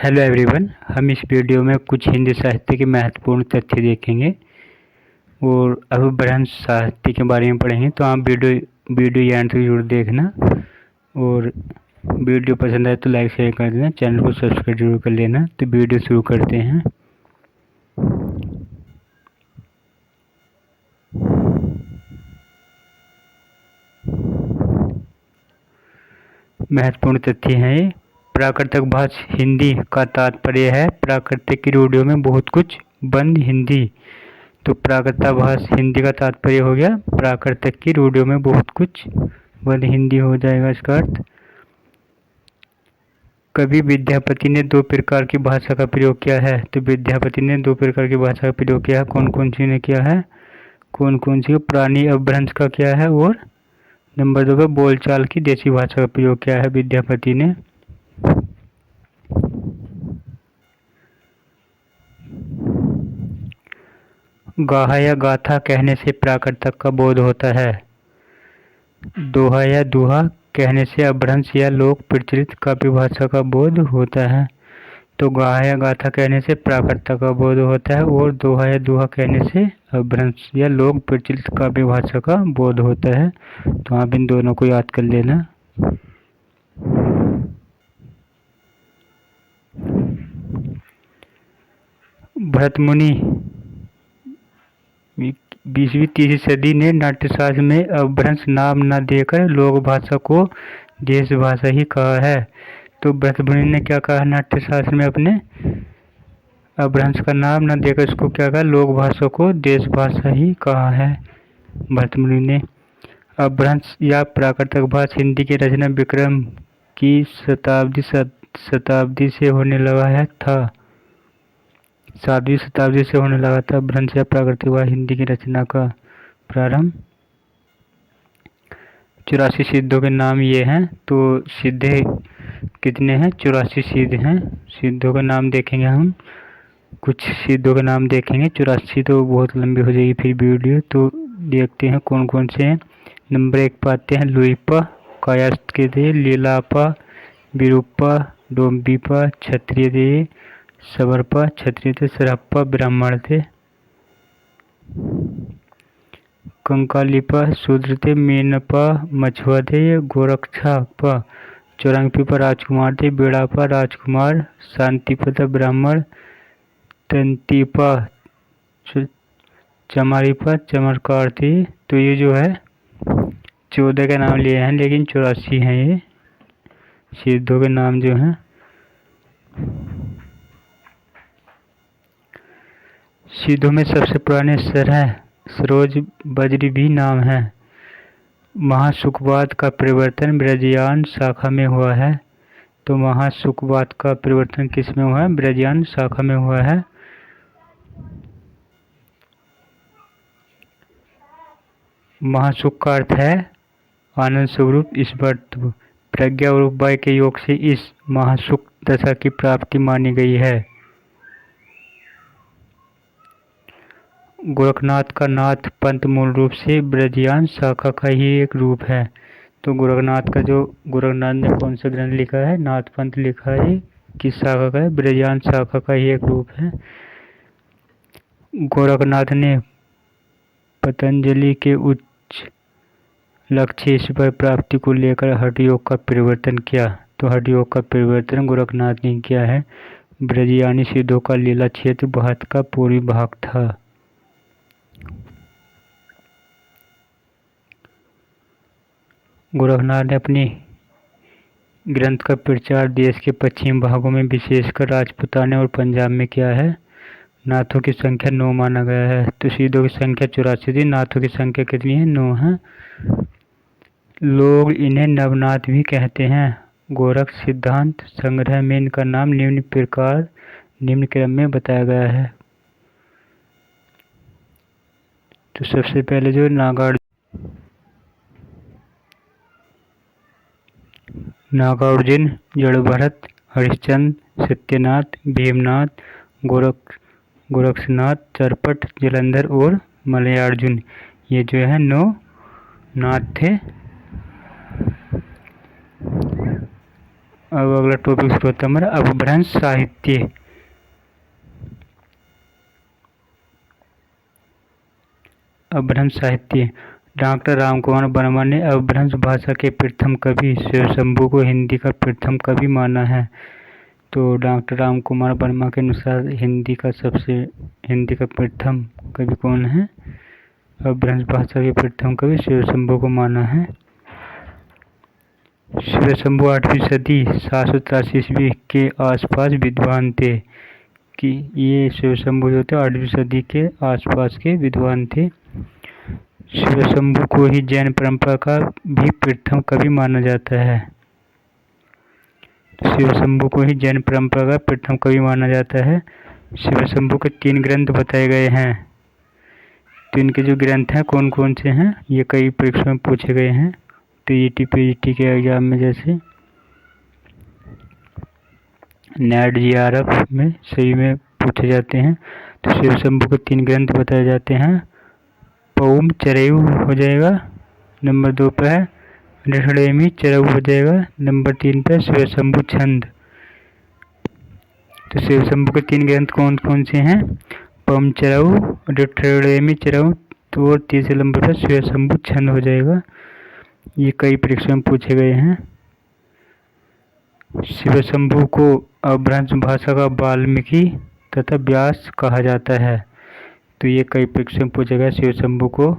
Hello everyone, हम इस video में कुछ हिंदी साहित्य के महत्वपूर्ण तथ्य देखेंगे और अपभ्रंश साहित्य के बारे में पढ़ेंगे। तो आप वीडियो एंड तक जरूर देखना और वीडियो पसंद आए तो लाइक शेयर कर देना, चैनल को सब्सक्राइब जरूर कर लेना। तो वीडियो शुरू करते हैं। महत्वपूर्ण तथ्य हैं ये। प्राकृतिक भाषा हिंदी का तात्पर्य है प्राकृतिक की रूढ़ियों में बहुत कुछ बंद हिंदी। तो प्राकृतिक भाषा हिंदी का तात्पर्य हो गया प्राकृतिक की रूढ़ियों में बहुत कुछ बंद हिंदी हो जाएगा इसका अर्थ। कवि विद्यापति ने दो प्रकार की भाषा का प्रयोग किया है। तो विद्यापति ने दो प्रकार की भाषा का प्रयोग किया है। कौन कौन सी ने किया है? कौन कौन सी? प्राणी अपभ्रंश का किया है और नंबर 2 पर बोलचाल की देसी भाषा का प्रयोग किया है विद्यापति ने। गाहा या गाथा कहने से प्राकृतक का बोध होता है। दोहा या दुहा कहने से अपभ्रंश या लोक प्रचलित काव्य भाषा का बोध होता है। तो गाहा या गाथा कहने से प्राकृतक का बोध होता है और दोहा या दुहा कहने से अपभ्रंश या लोक प्रचलित काव्य भाषा का बोध होता है। तो आप इन दोनों को याद कर लेना। भरत मुनि 20वीं 30वीं सदी ने नाट्यशास्त्र में अपभ्रंश नाम न देकर लोक भाषा को देश भाषा ही कहा है। तो भरत मुनि ने क्या कहा नाट्यशास्त्र में? अपने अपभ्रंश का नाम न देकर उसको क्या कहा? लोक भाषा को देश भाषा ही कहा है भरत मुनि ने। अपभ्रंश या प्राकृतिक भाषा हिंदी की रचना विक्रम की शताब्दी से होने लगा है था। 7वीं शताब्दी से होने लगा था अपभ्रंश या प्राकृतिक भाषा हिंदी की रचना का प्रारंभ। 84 सिद्धों के नाम ये हैं। तो सिद्धे कितने हैं? 84 सिद्ध हैं। सिद्धों का नाम देखेंगे हम, कुछ सिद्धों के नाम देखेंगे। 84 तो बहुत लंबी हो जाएगी फिर वीडियो, तो देखते हैं कौन कौन से हैं। नंबर 1 पाते हैं लुईपा, कायस्थ के दे, लीलापा, विरूपा, डोम्बीपा, क्षत्रिय दे, सबरपा, क्षत्रिय थे, सरहप्पा ब्राह्मण थे, कंकालीपा शूद्र थे, मीनपा मछुआ थे, गोरक्षापा चौरंगीपा राजकुमार थे, बेड़ापा राजकुमार, शांतिपा ब्राह्मण, तंतीपा चमारीपा चमत्कार थे। तो ये जो है 14 का नाम लिए हैं लेकिन 84 हैं ये सिद्धों के नाम जो हैं। सिद्धों में सबसे पुराने स्वर है सरोज बजरी भी नाम है। महासुखवाद का परिवर्तन ब्रजयान शाखा में हुआ है। तो महासुखवाद का परिवर्तन किस में हुआ है? ब्रजयान शाखा में हुआ है। महासुख का अर्थ है आनंद स्वरूप ईश्वरत्व। प्रज्ञा और उपाय के योग से इस महासुख दशा की प्राप्ति मानी गई है। गोरखनाथ का नाथ पंथ मूल रूप से ब्रजयान शाखा का ही एक रूप है। तो गोरखनाथ ने कौन सा ग्रंथ लिखा है? नाथ पंथ लिखा है। किस शाखा का है? ब्रजयान शाखा का ही एक रूप है। गोरखनाथ ने पतंजलि के उच्च लक्ष्य ईश्वर प्राप्ति को लेकर हठ योग का परिवर्तन किया। तो हठ योग का परिवर्तन गोरखनाथ ने किया है। ब्रजयानी सिद्धों का लीला क्षेत्र भारत का पूर्वी भाग था। गोरखनाथ ने अपनी ग्रंथ का प्रचार देश के पश्चिम भागों में विशेषकर राजपूताने और पंजाब में किया है। नाथों की संख्या 9 माना गया है। तो सिद्धों की संख्या 84 थी, नाथों की संख्या कितनी है? 9 है। लोग इन्हें नवनाथ भी कहते हैं। गोरख सिद्धांत संग्रह में इनका नाम निम्न क्रम में बताया गया है। तो सबसे पहले जो नागार्जुन, जड़भरत, हरिश्चंद्र, सत्यनाथ, भीमनाथ, गोरक्षनाथ, चरपट, जलंधर और मलयार्जुन, ये जो है 9 नाथ थे। अब अगला टॉपिक शुरू होता है हमारा अपभ्रंश साहित्य। अपभ्रंश साहित्य। डॉक्टर रामकुमार वर्मा ने अपभ्रंश भाषा के प्रथम कवि शिवशंभू को हिंदी का प्रथम कवि माना है। तो डॉक्टर रामकुमार वर्मा के अनुसार हिंदी का प्रथम कवि कौन है? अपभ्रंश भाषा के प्रथम कवि शिवशंभू को माना है। शिवशंभू 8वीं सदी 783 ईस्वी के आसपास विद्वान थे। कि ये शिवशंभू जो थे 8वीं सदी के आसपास के विद्वान थे। शिवशंभू को ही जैन परंपरा का भी प्रथम कवि माना जाता है। शिवशंभू को ही जैन परंपरा का प्रथम कवि माना जाता है। शिवशंभू के 3 ग्रंथ बताए गए हैं। तो इनके जो ग्रंथ हैं कौन कौन से हैं, ये कई परीक्षाओं में पूछे गए हैं। टीईटी पीजीटी के एग्जाम में जैसे नेट जीआरएफ में सही में पूछे जाते हैं। तो शिवशंभू के 3 ग्रंथ बताए जाते हैं। पौम चरयु हो जाएगा, नंबर 2 पे है निठड़ेमी चरऊ हो जाएगा, नंबर 3 पे शिवशंभू छंद। तो शिवशंभू के 3 ग्रंथ कौन कौन से हैं? पौम चरऊ, निठड़ेमी चरऊ, तो तीसरे नंबर पर शिवशंभू छंद हो जाएगा। ये कई परीक्षा में पूछे गए हैं। शिवशंभू को अपभ्रंश भाषा का वाल्मीकि तथा व्यास कहा जाता है। तो ये कई परीक्षा में पूछा गया शिवशंभू को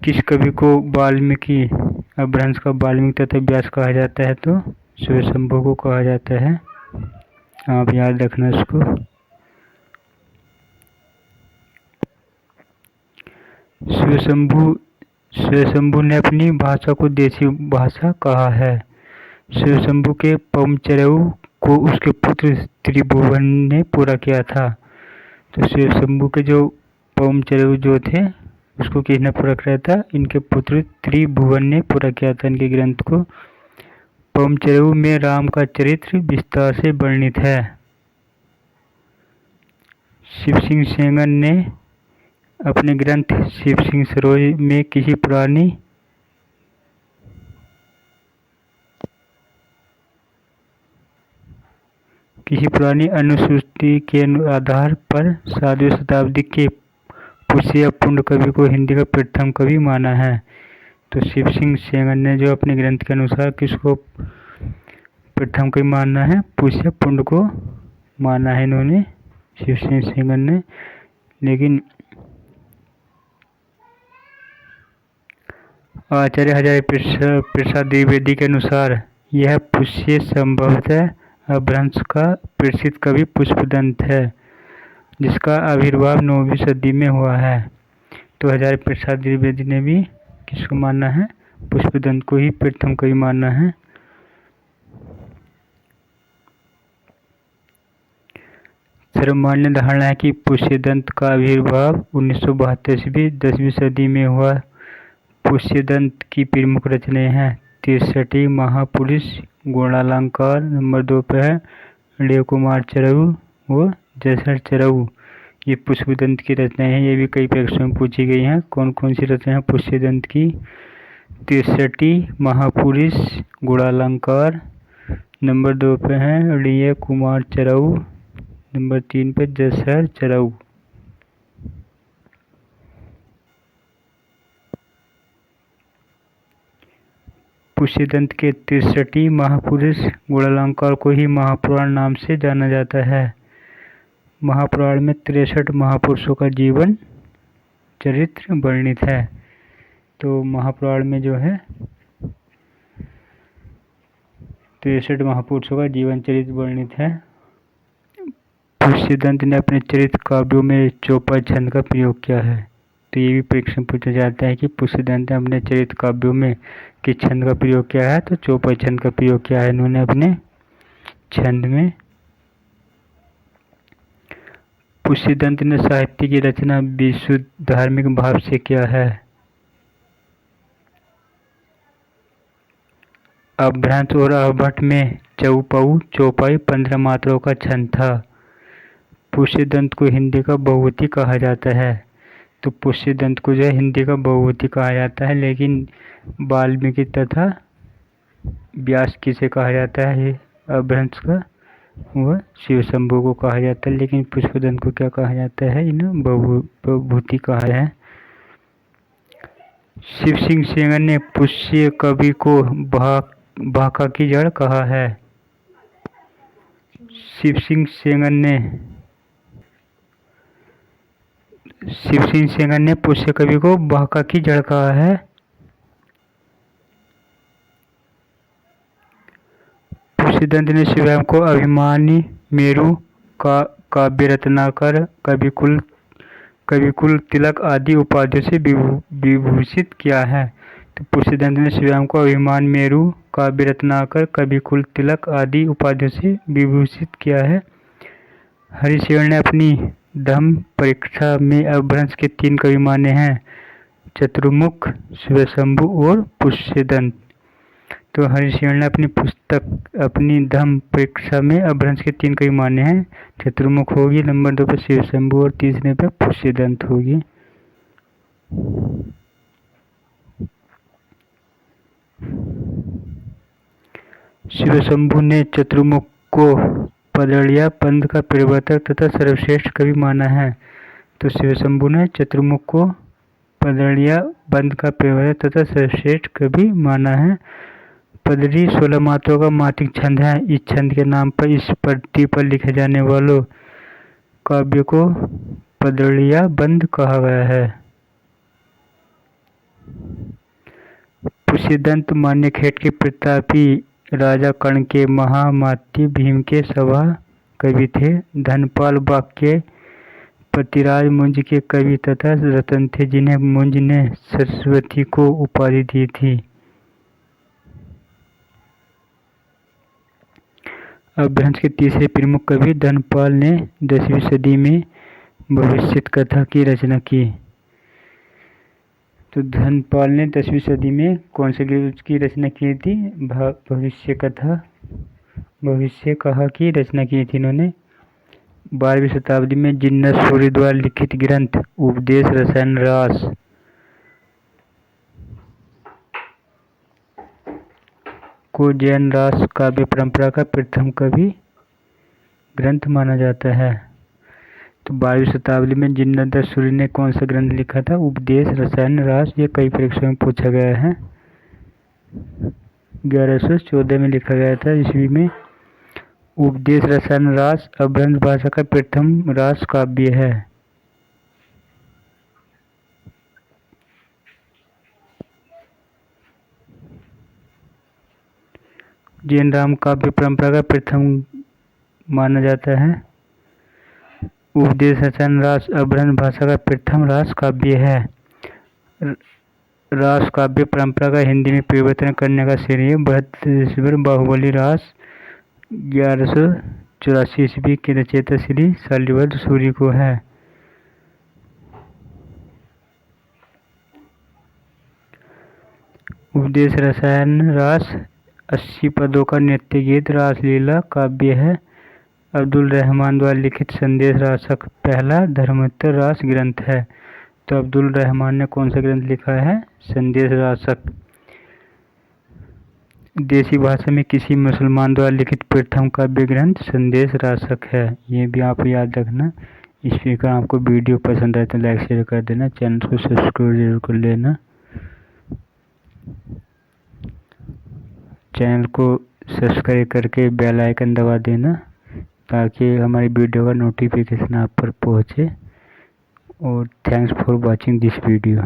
किस कवि को वाल्मीकि अपभ्रंश का वाल्मीकि तथा व्यास कहा जाता है? तो शिवशंभू को कहा जाता है। आप याद रखना इसको। शिवशंभू ने अपनी भाषा को देसी भाषा कहा है। शिवशंभू के पौमचरऊ को उसके पुत्र त्रिभुवन ने पूरा किया था। तो शिवशंभू के जो पौमचरऊ जो थे उसको किसने पूरा किया था? इनके पुत्र त्रिभुवन ने पूरा किया था इनके ग्रंथ को। पौमचरऊ में राम का चरित्र विस्तार से वर्णित है। शिव सिंह सेंगर ने अपने ग्रंथ शिव सिंह सरोज में किसी पुरानी अनुश्रुति के आधार पर 7वीं शताब्दी के पुष्य पुंड कवि को हिंदी का प्रथम कवि माना है। तो शिव सिंह सेंगर ने जो अपने ग्रंथ के अनुसार किसको प्रथम कवि माना है? पुष्य पुंड को माना है इन्होंने, शिव सिंह सेंगर ने। लेकिन आचार्य हजारी प्रसाद द्विवेदी के अनुसार यह पुष्य संभवतः अपभ्रंश का प्रसिद्ध कवि पुष्पदंत है, जिसका आविर्भाव 9वीं सदी में हुआ है। तो हजारी प्रसाद द्विवेदी ने भी किसको माना है? पुष्पदंत को ही प्रथम कवि माना है। सर्वमान्य धारणा है कि पुष्यदंत का आविर्भाव 1972 ईस्वी 10वीं सदी में हुआ। पुष्यदंत की प्रमुख रचनाएं हैं 63 महापुरुष, गुणालंकार, नंबर 2 पे है देव कुमार चरऊ व जसर चरऊ। ये पुष्पदंत की रचनाएं हैं। ये भी कई परीक्षाओं में पूछी गई हैं। कौन कौन सी रचनाएं हैं पुष्यदंत की? 63 महापुरुष, गुणालंकार, नंबर 2 पे है देव कुमार चरऊ, नंबर 3 पे जसर चरऊ। पुष्यदंत के 63 महापुरुष गुणालंकार को ही महापुराण नाम से जाना जाता है। महापुराण में 63 महापुरुषों का जीवन चरित्र वर्णित है। तो महापुराण में जो है 63 महापुरुषों का जीवन चरित्र वर्णित है। पुष्यदंत ने अपने चरित्र काव्यों में चौपाई छंद का प्रयोग किया है। तो ये भी परीक्षा में पूछा जाता है कि पुष्यदंत ने अपने चरित्र काव्यों में किस छंद का प्रयोग किया है? तो चौपाई छंद का प्रयोग किया है इन्होंने अपने छंद में। पुष्यदंत ने साहित्य की रचना विशुद्ध धार्मिक भाव से किया है। अपभ्रंश और अपभट्ट में चौपाई 15 मात्राओं का छंद था। पुष्यदंत को हिंदी का बहुवती कहा जाता है। तो पुष्यदंत को जो है हिंदी का बहुवती कहा जाता है, लेकिन वाल्मीकि तथा व्यास किसे कहा जाता है अपभ्रंश का? वह शिव शंभु को कहा जाता है। लेकिन पुष्पदंत को क्या कहा जाता है? इन्हें बहुभूति कहा है। शिव सिंह सेंगर ने पुष्य कवि को भाका की जड़ कहा है। शिव सिंह सेंगर ने पुष्य कवि को भाका की जड़ कहा है। पुष्यदंत ने स्वयं को अभिमानी, मेरु, काव्य रत्नाकर, कविकुल तिलक आदि उपाधियों से विभूषित किया है। तो पुष्यदंत ने स्वयं को अभिमान, मेरु, काव्य रत्नाकर, कविकुल तिलक आदि उपाधियों से विभूषित किया है। हरिशेन ने अपनी धम्म परीक्षा में अपभ्रंश के 3 कवि माने हैं, चतुर्मुख, शिवशंभु और पुष्यदंत। तो हरिशेन ने अपनी धम्म परीक्षा में अपभ्रंश के 3 कवि माने हैं, चतुर्मुख होगी, नंबर 2 पर शिवशंभु और तीसरे पे पुष्यदंत होगी। शिवशंभु ने चतुर्मुख को पदड़िया बंध का प्रवर्तक तथा सर्वश्रेष्ठ कवि माना है। तो शिवशंभु ने चतुर्मुख को पदड़िया बंध का प्रवर्तक तथा सर्वश्रेष्ठ कवि माना है। पदरी 16 मात्रों का मात्रिक छंद है। इस छंद के नाम पर इस पद्धति पर लिखे जाने वालों काव्य को पदड़िया बंध कहा गया है। पुष्यदंत मान्यखेट के प्रतापी राजा कर्ण के महामाती भीम के सभा कवि थे। धनपाल बाग के पतिराज मुंज के कवि तथा रतन थे, जिन्हें मुंज ने सरस्वती को उपाधि दी थी। अपभ्रंश के तीसरे प्रमुख कवि धनपाल ने 10वीं सदी में भविष्य कथा की रचना की। तो धनपाल ने 10वीं सदी में कौन से की रचना की थी? भविष्य कथा की रचना की थी इन्होंने। 12वीं शताब्दी में जिन्ना सूर्य द्वारा लिखित ग्रंथ उपदेश रसायन रास को जैन रास काव्य परंपरा का प्रथम कवि ग्रंथ माना जाता है। तो 12वीं शताब्दी में जिन्ना सूर्य ने कौन सा ग्रंथ लिखा था? उपदेश रसायन रास। ये कई परीक्षाओं में पूछा गया है। 1114 में लिखा गया था ईस्वी में। उपदेश रसायन रास अपभ्रंश भाषा का प्रथम रास काव्य है। जैन राम काव्य परंपरा का प्रथम माना जाता है। उपदेश रसायन रास अपभ्रंश भाषा का प्रथम रास काव्य है। रास काव्य परंपरा का हिंदी में परिवर्तन करने का श्रेय बृहदेश्वर बाहुबली रास 1184 ईस्वी के रचयिता श्री शालिवाहन सूरि को है। उपदेश रसायन रास 80 पदों का नृत्य गीत रासलीला काव्य है। अब्दुल रहमान द्वारा लिखित संदेश रासक पहला धर्मोत्तर रास ग्रंथ है। तो अब्दुल रहमान ने कौन सा ग्रंथ लिखा है? संदेश रासक। देसी भाषा में किसी मुसलमान द्वारा लिखित प्रथम काव्य ग्रंथ संदेश रासक है। ये भी आप याद रखना। इस प्रकार आपको वीडियो पसंद आए तो लाइक शेयर कर देना, चैनल को सब्सक्राइब जरूर कर लेना, चैनल को सब्सक्राइब करके बेल आइकन दबा देना ताकि हमारी वीडियो का नोटिफिकेशन आप पर पहुंचे। और thanks for watching this video.